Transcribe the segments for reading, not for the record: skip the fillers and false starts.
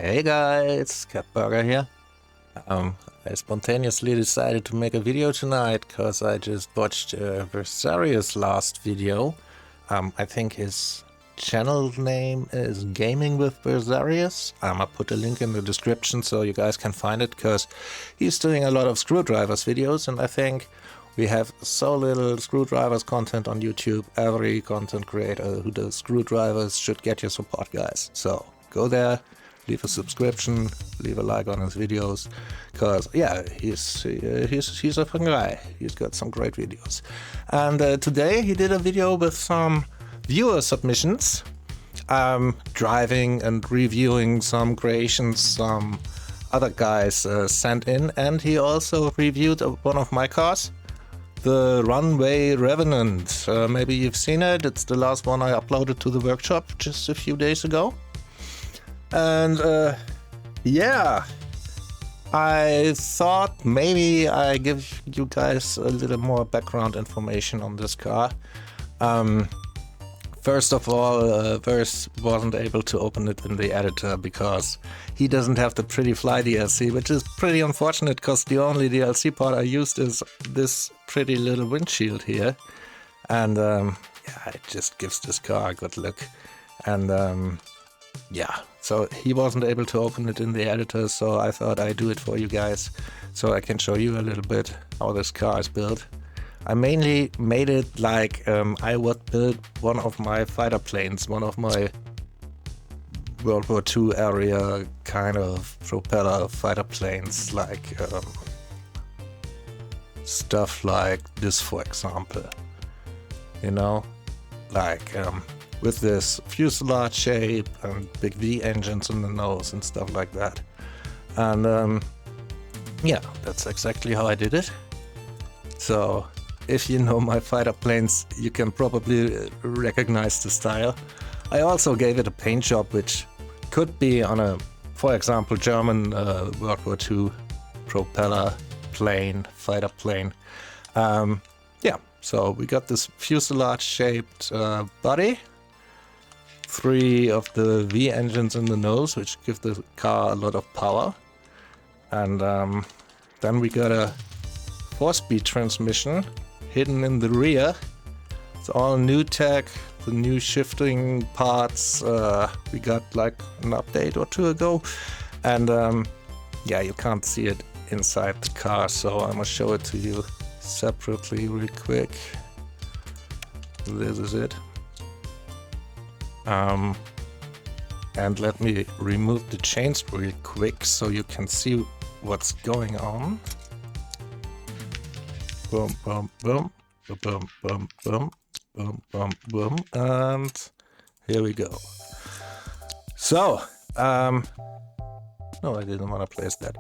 Hey guys, Cat Burger here. I spontaneously decided to make a video tonight because I just watched Versarius' last video. I think his channel name is Gaming with Versarius. I'll put a link in the description so you guys can find it because he's doing a lot of screwdrivers videos, and I think we have so little screwdrivers content on YouTube. Every content creator who does screwdrivers should get your support, guys. So go there. Leave a subscription, leave a like on his videos, because yeah, he's a fun guy. He's got some great videos. And today he did a video with some viewer submissions, driving and reviewing some creations some other guys sent in, and he also reviewed one of my cars, the Runway Revenant. Maybe you've seen it. It's the last one I uploaded to the workshop just a few days ago. And yeah, I thought maybe I give you guys a little more background information on this car. First of all, Vers wasn't able to open it in the editor because he doesn't have the Pretty Fly DLC, which is pretty unfortunate because the only DLC part I used is this pretty little windshield here. And yeah, it just gives this car a good look. And yeah, so he wasn't able to open it in the editor, so I thought I'd do it for you guys so I can show you a little bit how this car is built. I mainly made it like I would build one of my fighter planes, one of my World War II area kind of propeller fighter planes, like stuff like this, for example. You know, like with this fuselage shape and big V engines in the nose and stuff like that. And yeah, that's exactly how I did it. So if you know my fighter planes, you can probably recognize the style. I also gave it a paint job, which could be on a, for example, German World War II propeller plane, fighter plane. Yeah, so we got this fuselage shaped body. 3 of the V engines in the nose, which give the car a lot of power. And then we got a 4-speed transmission hidden in the rear. It's all new tech, the new shifting parts we got like an update or 2 ago. And yeah, you can't see it inside the car, so I'm gonna show it to you separately real quick. This is it. And let me remove the chains real quick so you can see what's going on. Boom, boom, boom, boom, boom, boom, boom, boom, boom, and here we go. So, no, I didn't want to place that.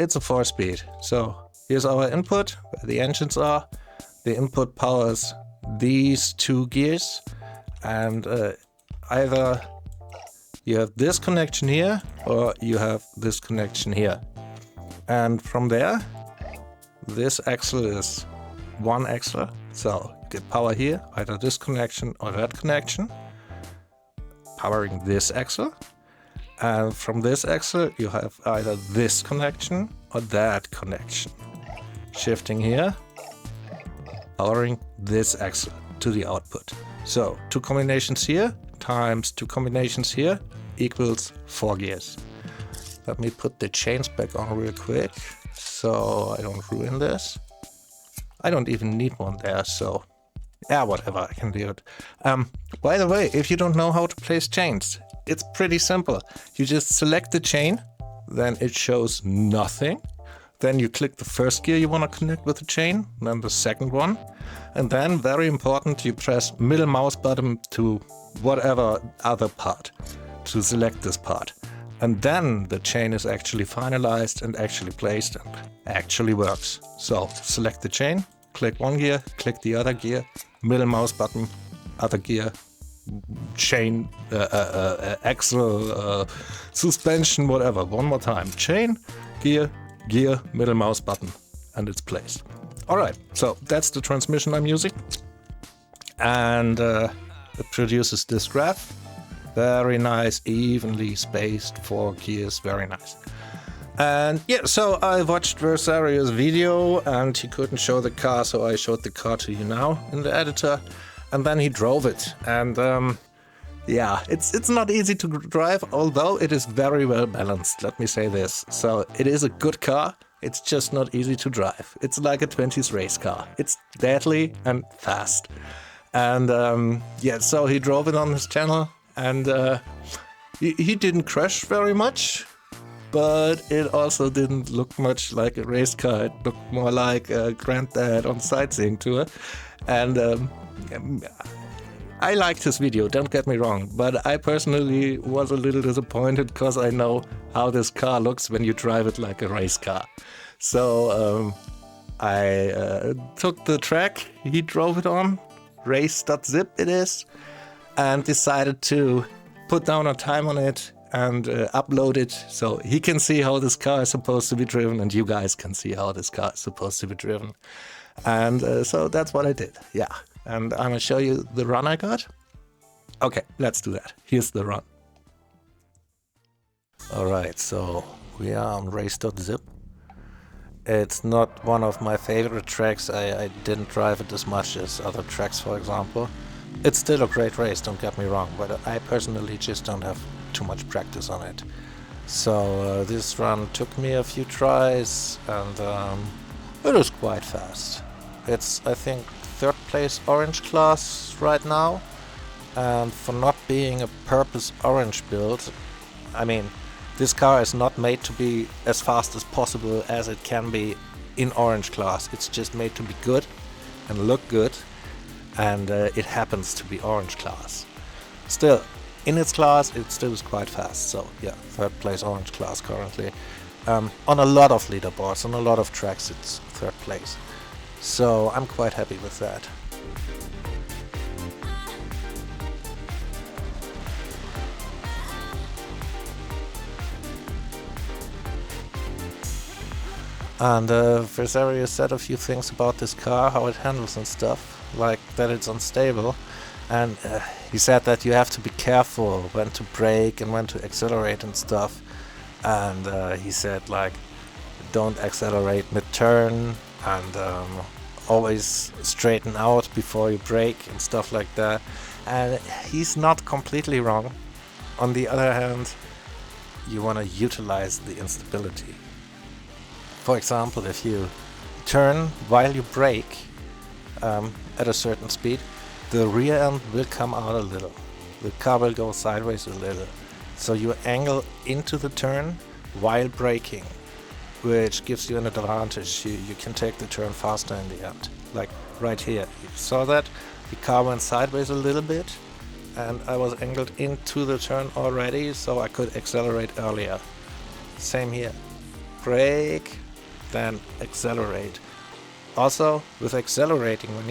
It's a 4-speed. So here's our input, where the engines are. The input powers these 2 gears. And either you have this connection here or you have this connection here. And from there, this axle is one axle. So you get power here, either this connection or that connection, powering this axle. And from this axle, you have either this connection or that connection. Shifting here, powering this axle to the output. So 2 combinations here times 2 combinations here equals 4 gears. Let me put the chains back on real quick so I don't ruin this. I don't even need one there, so yeah, whatever, I can do it. By the way, if you don't know how to place chains, it's pretty simple. You just select the chain, then it shows nothing. Then you click the first gear you want to connect with the chain, then the second one. And then, very important, you press middle mouse button to whatever other part to select this part. And then the chain is actually finalized and actually placed and actually works. So select the chain, click one gear, click the other gear, middle mouse button, other gear, chain, axle, suspension, whatever. One more time. Chain, gear, gear, middle mouse button, and it's placed. Alright, so that's the transmission I'm using. And it produces this graph. Very nice, evenly spaced 4 gears, very nice. And yeah, so I watched Versarius' video and he couldn't show the car, so I showed the car to you now in the editor. And then he drove it. And yeah, it's not easy to drive, although it is very well balanced, let me say this. So it is a good car, it's just not easy to drive. It's like a 20s race car. It's deadly and fast. And yeah, so he drove it on his channel and he didn't crash very much, but it also didn't look much like a race car. It looked more like a granddad on sightseeing tour. And I liked his video, don't get me wrong, but I personally was a little disappointed because I know how this car looks when you drive it like a race car. So I took the track he drove it on, race.zip it is, and decided to put down a time on it and upload it so he can see how this car is supposed to be driven and you guys can see how this car is supposed to be driven. And so that's what I did, yeah. And I'm gonna show you the run I got. Okay, let's do that. Here's the run. Alright, so we are on race.zip. It's not one of my favorite tracks. I didn't drive it as much as other tracks, for example. It's still a great race, don't get me wrong, but I personally just don't have too much practice on it. So this run took me a few tries and it was quite fast. It's, I think, 3rd place orange class right now, and for not being a purpose orange build, I mean, this car is not made to be as fast as possible as it can be in orange class. It's just made to be good and look good, and it happens to be orange class. Still, in its class, it still is quite fast. So yeah, 3rd place orange class currently. On a lot of leaderboards, on a lot of tracks, it's 3rd place. So I'm quite happy with that. And Versarius said a few things about this car, how it handles and stuff, like that it's unstable. And he said that you have to be careful when to brake and when to accelerate and stuff. And he said, like, don't accelerate mid-turn and always straighten out before you brake and stuff like that. And he's not completely wrong. On the other hand, you want to utilize the instability. For example, if you turn while you brake at a certain speed, the rear end will come out a little. The car will go sideways a little. So you angle into the turn while braking, which gives you an advantage. You can take the turn faster in the end. Like right here. You saw that? The car went sideways a little bit and I was angled into the turn already, so I could accelerate earlier. Same here. Brake, then accelerate. Also, with accelerating, when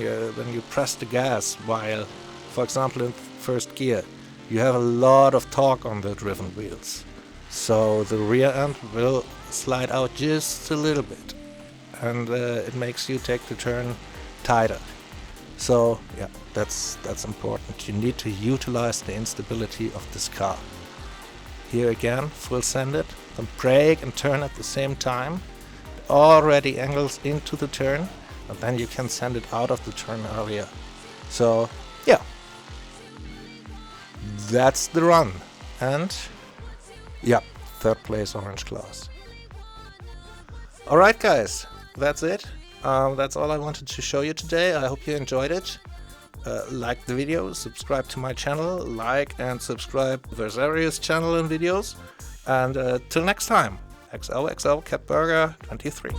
you press the gas while, for example, in 1st gear, you have a lot of torque on the driven wheels. So the rear end will slide out just a little bit, and it makes you take the turn tighter. So yeah, that's important. You need to utilize the instability of this car. Here again, full send it, then brake and turn at the same time. It already angles into the turn, and then you can send it out of the turn earlier. So yeah, that's the run. And yeah, 3rd place orange class. Alright guys, that's it. That's all I wanted to show you today. I hope you enjoyed it. Like the video, subscribe to my channel, like and subscribe to Versarius channel and videos. And till next time, xoxo Cat Burger 23.